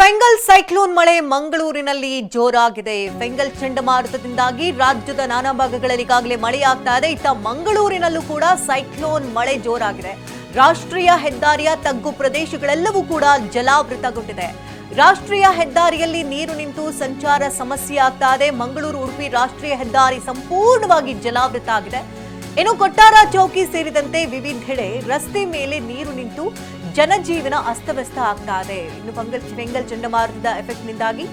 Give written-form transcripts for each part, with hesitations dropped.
Fengal cyclone ಮಳೆ ಮಂಗಳೂರಿನಲ್ಲಿ ಜೋರಾಗಿದೆ. ಫೆಂಗಲ್ ಚಂಡಮಾರುತದಿಂದಾಗಿ ರಾಜ್ಯದ ನಾನಾ ಭಾಗಗಳಲ್ಲಿ ಈಗಾಗಲೇ ಮಳೆಯಾಗ್ತಾ ಇದೆ. ಇತ್ತ ಮಂಗಳೂರಿನಲ್ಲೂ ಕೂಡ ಸೈಕ್ಲೋನ್ ಮಳೆ ಜೋರಾಗಿದೆ. ರಾಷ್ಟ್ರೀಯ ಹೆದ್ದಾರಿಯ ತಗ್ಗು ಪ್ರದೇಶಗಳೆಲ್ಲವೂ ಕೂಡ ಜಲಾವೃತಗೊಂಡಿದೆ. ರಾಷ್ಟ್ರೀಯ ಹೆದ್ದಾರಿಯಲ್ಲಿ ನೀರು ನಿಂತು ಸಂಚಾರ ಸಮಸ್ಯೆ ಆಗ್ತಾ ಇದೆ. ಮಂಗಳೂರು ಉಡುಪಿ ರಾಷ್ಟ್ರೀಯ ಹೆದ್ದಾರಿ ಸಂಪೂರ್ಣವಾಗಿ ಜಲಾವೃತ ಆಗಿದೆ. ಇನ್ನು ಕೊಟ್ಟಾರ ಚೌಕಿ ಸೇರಿದಂತೆ ವಿವಿಧೆಡೆ ರಸ್ತೆ ಮೇಲೆ ನೀರು ನಿಂತು ಜನಜೀವನ ಅಸ್ತವ್ಯಸ್ತ ಆಗ್ತಾ ಇದೆ. ಇನ್ನು ಫೆಂಗಲ್ ಚಂಡಮಾರುತದ ಎಫೆಕ್ಟ್ನಿಂದಾಗಿ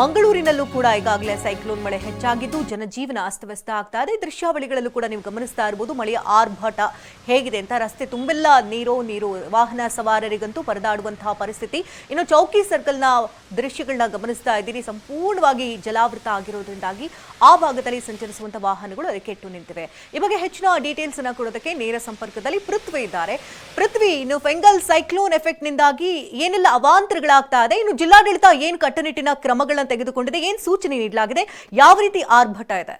ಮಂಗಳೂರಿನಲ್ಲೂ ಕೂಡ ಈಗಾಗಲೇ ಸೈಕ್ಲೋನ್ ಮಳೆ ಹೆಚ್ಚಾಗಿದ್ದು ಜನಜೀವನ ಅಸ್ತವ್ಯಸ್ತ ಆಗ್ತಾ ಇದೆ. ದೃಶ್ಯಾವಳಿಗಳಲ್ಲೂ ಕೂಡ ನೀವು ಗಮನಿಸ್ತಾ ಇರಬಹುದು ಮಳೆಯ ಆರ್ಭಟ ಹೇಗಿದೆ ಅಂತ. ರಸ್ತೆ ತುಂಬೆಲ್ಲ ನೀರು ವಾಹನ ಸವಾರರಿಗಂತೂ ಪರದಾಡುವಂತಹ ಪರಿಸ್ಥಿತಿ. ಇನ್ನು ಚೌಕಿ ಸರ್ಕಲ್ನ ದೃಶ್ಯಗಳನ್ನ ಗಮನಿಸ್ತಾ ಇದ್ದೀರಿ. ಸಂಪೂರ್ಣವಾಗಿ ಜಲಾವೃತ ಆಗಿರೋದ್ರಿಂದಾಗಿ ಆ ಭಾಗದಲ್ಲಿ ಸಂಚರಿಸುವಂತಹ ವಾಹನಗಳು ಕೆಟ್ಟು ನಿಂತಿವೆ. ಈ ಬಗ್ಗೆ ಹೆಚ್ಚಿನ ಡೀಟೇಲ್ಸ್ ಅನ್ನ ಕೊಡೋದಕ್ಕೆ ನೇರ ಸಂಪರ್ಕದಲ್ಲಿ ಪೃಥ್ವಿ ಇದ್ದಾರೆ. ಪೃಥ್ವಿ, ಇನ್ನು ಫೆಂಗಲ್ ಸೈಕ್ಲೋನ್ ಎಫೆಕ್ಟ್ ನಿಂದಾಗಿ ಏನೆಲ್ಲ ಅವಾಂತರಗಳಾಗ್ತಾ ಇದೆ, ಇನ್ನು ಜಿಲ್ಲಾಡಳಿತ ಏನ್ ಕಟ್ಟುನಿಟ್ಟಿನ ಕ್ರಮಗಳನ್ನ ತೆಗೆದುಕೊಂಡಿದೆ, ಏನ್ ಸೂಚನೆ ನೀಡಲಾಗಿದೆ, ಯಾವ ರೀತಿ ಆರ್ಭಟ ಇದೆ?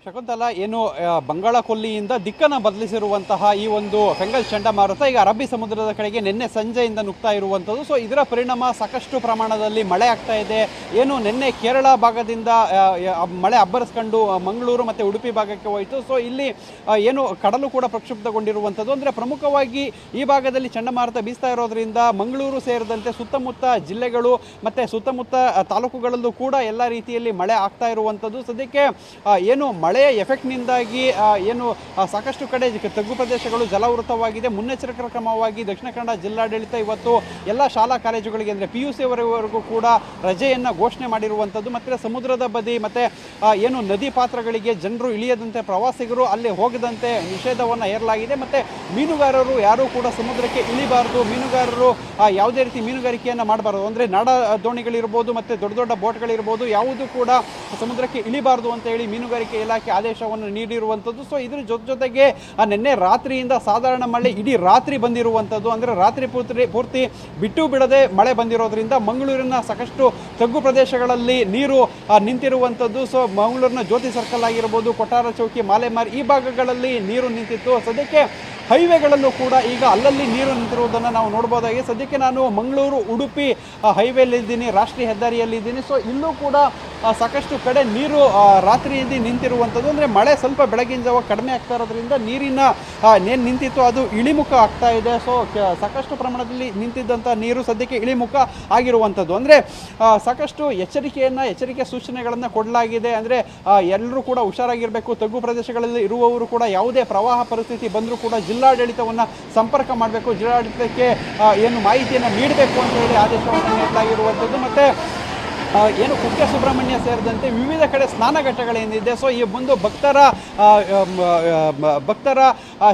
ಶಕುಂತಲಾ, ಏನು ಬಂಗಾಳ ಕೊಲ್ಲಿಯಿಂದ ದಿಕ್ಕನ್ನು ಬದಲಿಸಿರುವಂತಹ ಈ ಒಂದು ಫೆಂಗಲ್ ಚಂಡಮಾರುತ ಈಗ ಅರಬ್ಬಿ ಸಮುದ್ರದ ಕಡೆಗೆ ನಿನ್ನೆ ಸಂಜೆಯಿಂದ ನುಗ್ತಾ ಇರುವಂಥದ್ದು. ಸೊ ಇದರ ಪರಿಣಾಮ ಸಾಕಷ್ಟು ಪ್ರಮಾಣದಲ್ಲಿ ಮಳೆ ಆಗ್ತಾ ಇದೆ. ಏನು ನಿನ್ನೆ ಕೇರಳ ಭಾಗದಿಂದ ಮಳೆ ಅಬ್ಬರಿಸ್ಕೊಂಡು ಮಂಗಳೂರು ಮತ್ತು ಉಡುಪಿ ಭಾಗಕ್ಕೆ ಹೋಯಿತು. ಸೊ ಇಲ್ಲಿ ಏನು ಕಡಲು ಕೂಡ ಪ್ರಕ್ಷುಬ್ಧಗೊಂಡಿರುವಂಥದ್ದು. ಅಂದರೆ ಪ್ರಮುಖವಾಗಿ ಈ ಭಾಗದಲ್ಲಿ ಚಂಡಮಾರುತ ಬೀಸ್ತಾ ಇರೋದ್ರಿಂದ ಮಂಗಳೂರು ಸೇರಿದಂತೆ ಸುತ್ತಮುತ್ತ ಜಿಲ್ಲೆಗಳು ಮತ್ತು ಸುತ್ತಮುತ್ತ ತಾಲೂಕುಗಳಲ್ಲೂ ಕೂಡ ಎಲ್ಲ ರೀತಿಯಲ್ಲಿ ಮಳೆ ಆಗ್ತಾ ಇರುವಂಥದ್ದು. ಸದ್ಯಕ್ಕೆ ಏನು ಮಳೆಯ ಎಫೆಕ್ಟ್ನಿಂದಾಗಿ ಏನು ಸಾಕಷ್ಟು ಕಡೆ ತಗ್ಗು ಪ್ರದೇಶಗಳು ಜಲಾವೃತವಾಗಿದೆ. ಮುನ್ನೆಚ್ಚರಿಕಾ ಕ್ರಮವಾಗಿ ದಕ್ಷಿಣ ಕನ್ನಡ ಜಿಲ್ಲಾಡಳಿತ ಇವತ್ತು ಎಲ್ಲ ಶಾಲಾ ಕಾಲೇಜುಗಳಿಗೆ ಅಂದರೆ PUC ವರೆಗೂ ಕೂಡ ರಜೆಯನ್ನು ಘೋಷಣೆ ಮಾಡಿರುವಂಥದ್ದು. ಮತ್ತು ಸಮುದ್ರದ ಬದಿ ಮತ್ತು ಏನು ನದಿ ಪಾತ್ರಗಳಿಗೆ ಜನರು ಇಳಿಯದಂತೆ, ಪ್ರವಾಸಿಗರು ಅಲ್ಲಿ ಹೋಗದಂತೆ ನಿಷೇಧವನ್ನು ಹೇರಲಾಗಿದೆ. ಮತ್ತು ಮೀನುಗಾರರು ಯಾರೂ ಕೂಡ ಸಮುದ್ರಕ್ಕೆ ಇಳಿಬಾರ್ದು, ಮೀನುಗಾರರು ಯಾವುದೇ ರೀತಿ ಮೀನುಗಾರಿಕೆಯನ್ನು ಮಾಡಬಾರ್ದು. ಅಂದರೆ ನಾಡ ದೋಣಿಗಳಿರ್ಬೋದು ಮತ್ತು ದೊಡ್ಡ ದೊಡ್ಡ ಬೋಟ್ಗಳಿರ್ಬೋದು ಯಾವುದೂ ಕೂಡ ಸಮುದ್ರಕ್ಕೆ ಇಳಿಬಾರ್ದು ಅಂತ ಹೇಳಿ ಮೀನುಗಾರಿಕೆ ಇಲಾಖೆ ಆದೇಶವನ್ನು ನೀಡಿರುವಂಥದ್ದು. ಸೊ ಇದ್ರ ಜೊತೆಗೆ ನಿನ್ನೆ ರಾತ್ರಿಯಿಂದ ಸಾಧಾರಣ ಮಳೆ ಇಡೀ ರಾತ್ರಿ ಬಂದಿರುವಂಥದ್ದು. ಅಂದರೆ ರಾತ್ರಿ ಪೂರ್ತಿ ಬಿಟ್ಟು ಬಿಡದೆ ಮಳೆ ಬಂದಿರೋದ್ರಿಂದ ಮಂಗಳೂರಿನ ಸಾಕಷ್ಟು ತಗ್ಗು ಪ್ರದೇಶಗಳಲ್ಲಿ ನೀರು ನಿಂತಿರುವಂಥದ್ದು. ಸೊ ಮಂಗಳೂರಿನ ಜ್ಯೋತಿ ಸರ್ಕಲ್ ಆಗಿರ್ಬೋದು, ಕೊಟ್ಟಾರ ಚೌಕಿ, ಮಾಲೆಮಾರ್ ಈ ಭಾಗಗಳಲ್ಲಿ ನೀರು ನಿಂತಿತ್ತು. ಸದ್ಯಕ್ಕೆ ಹೈವೇಗಳಲ್ಲೂ ಕೂಡ ಈಗ ಅಲ್ಲಲ್ಲಿ ನೀರು ನಿಂತಿರುವುದನ್ನು ನಾವು ನೋಡ್ಬೋದಾಗಿದೆ. ಸದ್ಯಕ್ಕೆ ನಾನು ಮಂಗಳೂರು ಉಡುಪಿ ಹೈವೇಲಿದ್ದೀನಿ, ರಾಷ್ಟ್ರೀಯ ಹೆದ್ದಾರಿಯಲ್ಲಿದ್ದೀನಿ. ಸೊ ಇಲ್ಲೂ ಕೂಡ ಸಾಕಷ್ಟು ಕಡೆ ನೀರು ರಾತ್ರಿಯಲ್ಲಿ ನಿಂತಿರುವಂಥದ್ದು. ಅಂದರೆ ಮಳೆ ಸ್ವಲ್ಪ ಬೆಳಗಿನ ಜಾವ ಕಡಿಮೆ ಆಗ್ತಾ ಇರೋದ್ರಿಂದ ನೀರಿನ ಏನು ನಿಂತಿತ್ತು ಅದು ಇಳಿಮುಖ ಆಗ್ತಾ ಇದೆ. ಸೊ ಸಾಕಷ್ಟು ಪ್ರಮಾಣದಲ್ಲಿ ನಿಂತಿದ್ದಂಥ ನೀರು ಸದ್ಯಕ್ಕೆ ಇಳಿಮುಖ ಆಗಿರುವಂಥದ್ದು. ಅಂದರೆ ಸಾಕಷ್ಟು ಎಚ್ಚರಿಕೆ ಸೂಚನೆಗಳನ್ನು ಕೊಡಲಾಗಿದೆ. ಅಂದರೆ ಎಲ್ಲರೂ ಕೂಡ ಹುಷಾರಾಗಿರಬೇಕು. ತಗ್ಗು ಪ್ರದೇಶಗಳಲ್ಲಿ ಇರುವವರು ಕೂಡ ಯಾವುದೇ ಪ್ರವಾಹ ಪರಿಸ್ಥಿತಿ ಬಂದರೂ ಕೂಡ ಜಿಲ್ಲಾಡಳಿತವನ್ನು ಸಂಪರ್ಕ ಮಾಡಬೇಕು, ಜಿಲ್ಲಾಡಳಿತಕ್ಕೆ ಏನು ಮಾಹಿತಿಯನ್ನು ನೀಡಬೇಕು ಅಂತ ಹೇಳಿ ಆದೇಶವನ್ನು ನೀಡಲಾಗಿರುವಂಥದ್ದು. ಮತ್ತು ಏನು ಕುಕ್ಕೆ ಸುಬ್ರಹ್ಮಣ್ಯ ಸೇರಿದಂತೆ ವಿವಿಧ ಕಡೆ ಸ್ನಾನಘಟ್ಟಗಳೇನಿದೆ. ಸೊ ಈ ಒಂದು ಭಕ್ತರ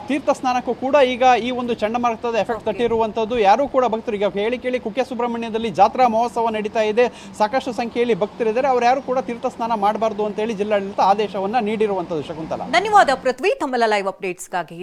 ತೀರ್ಥ ಸ್ನಾನಕ್ಕೂ ಕೂಡ ಈಗ ಈ ಒಂದು ಚಂಡಮಾರುತದ ಎಫೆಕ್ಟ್ ತಟ್ಟಿರುವಂಥದ್ದು. ಯಾರೂ ಕೂಡ ಭಕ್ತರು ಈಗ ಕೇಳಿ ಕುಕ್ಕೆ ಸುಬ್ರಹ್ಮಣ್ಯದಲ್ಲಿ ಜಾತ್ರಾ ಮಹೋತ್ಸವ ನಡೀತಾ ಇದೆ, ಸಾಕಷ್ಟು ಸಂಖ್ಯೆಯಲ್ಲಿ ಭಕ್ತರಿದ್ದಾರೆ, ಅವ್ರು ಯಾರು ಕೂಡ ತೀರ್ಥ ಸ್ನಾನ ಮಾಡಬಾರ್ದು ಅಂತ ಹೇಳಿ ಜಿಲ್ಲಾಡಳಿತ ಆದೇಶವನ್ನು ನೀಡಿರುವಂಥದ್ದು. ಶಕುಂತಲಾ, ಧನ್ಯವಾದ ಪೃಥ್ವಿ ತಮ್ಮೆಲ್ಲ ಲೈವ್ ಅಪ್ಡೇಟ್ಸ್ಗಾಗಿ.